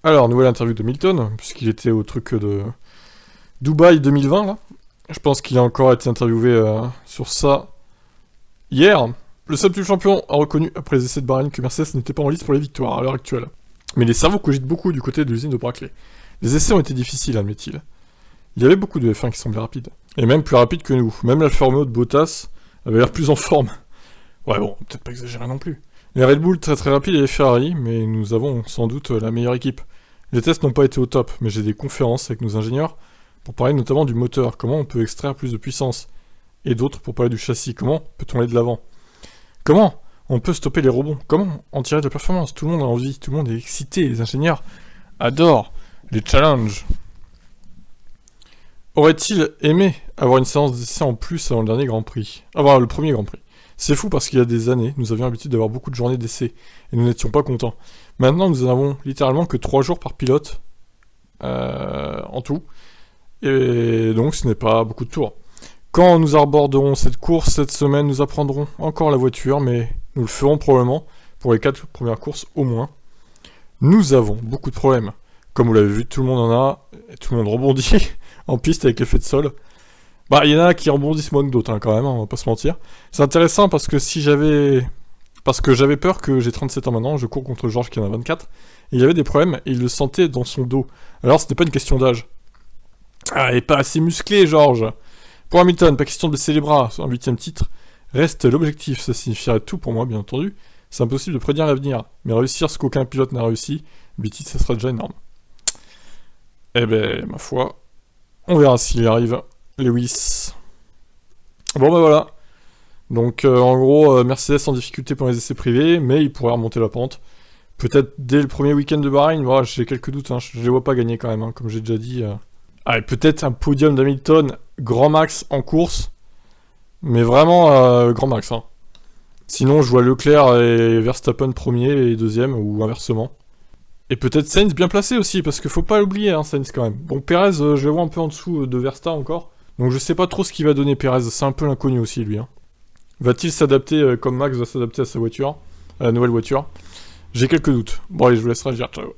Alors, nouvelle interview de Hamilton, puisqu'il était au truc de Dubaï 2020, là. Je pense qu'il a encore été interviewé sur ça hier. Le septuple champion a reconnu, après les essais de Bahreïn, que Mercedes n'était pas en lice pour les victoires à l'heure actuelle. Mais les cerveaux cogitent beaucoup du côté de l'usine de Brackley. Les essais ont été difficiles, admet-il. Il y avait beaucoup de F1 qui semblaient rapides. Et même plus rapides que nous. Même l'Alfa Romeo de Bottas avait l'air plus en forme. Ouais bon, peut-être pas exagérer non plus. Les Red Bull très très rapides et les Ferrari, mais nous avons sans doute la meilleure équipe. Les tests n'ont pas été au top, mais j'ai des conférences avec nos ingénieurs pour parler notamment du moteur, comment on peut extraire plus de puissance. Et d'autres pour parler du châssis, comment peut-on aller de l'avant. Comment on peut stopper les rebonds, comment en tirer de la performance. Tout le monde a envie, tout le monde est excité, les ingénieurs adorent les challenges. Aurait-il aimé avoir une séance d'essai en plus avant le dernier Grand Prix? Avoir le premier Grand Prix. C'est fou parce qu'il y a des années, nous avions l'habitude d'avoir beaucoup de journées d'essai et nous n'étions pas contents. Maintenant, nous n'avons littéralement que 3 jours par pilote en tout. Et donc, ce n'est pas beaucoup de tours. Quand nous aborderons cette course cette semaine, nous apprendrons encore la voiture, mais nous le ferons probablement pour les 4 premières courses au moins. Nous avons beaucoup de problèmes. Comme vous l'avez vu, tout le monde en a, et tout le monde rebondit en piste avec l'effet de sol. Bah, il y en a qui rebondissent moins que d'autres, quand même, on va pas se mentir. C'est intéressant parce que Parce que j'avais peur que j'ai 37 ans maintenant, je cours contre Georges qui en a 24, et il y avait des problèmes, et il le sentait dans son dos. Alors, ce n'est pas une question d'âge. Ah, il est pas assez musclé, Georges. Pour Hamilton, pas question de baisser les bras, un 8ème titre reste l'objectif, ça signifierait tout pour moi, bien entendu. C'est impossible de prédire l'avenir, mais réussir ce qu'aucun pilote n'a réussi, 8 titres, ça sera déjà énorme. Eh ben, ma foi, on verra s'il y arrive. Lewis. Bon bah voilà. Donc en gros, Mercedes en difficulté pour les essais privés, mais il pourrait remonter la pente. Peut-être dès le premier week-end de Bahreïn, voilà, j'ai quelques doutes, hein, je les vois pas gagner quand même, hein, comme j'ai déjà dit. Ah, et peut-être un podium d'Hamilton, grand max en course, mais vraiment grand max. Hein. Sinon, je vois Leclerc et Verstappen premier et deuxième, ou inversement. Et peut-être Sainz bien placé aussi, parce qu'il faut pas l'oublier, hein, Sainz quand même. Bon, Perez, je le vois un peu en dessous de Verstappen encore. Donc je sais pas trop ce qu'il va donner Perez, c'est un peu l'inconnu aussi lui. Hein. Va-t-il s'adapter comme Max va s'adapter à sa voiture, à la nouvelle voiture? J'ai quelques doutes. Bon allez, je vous laisserai dire ciao.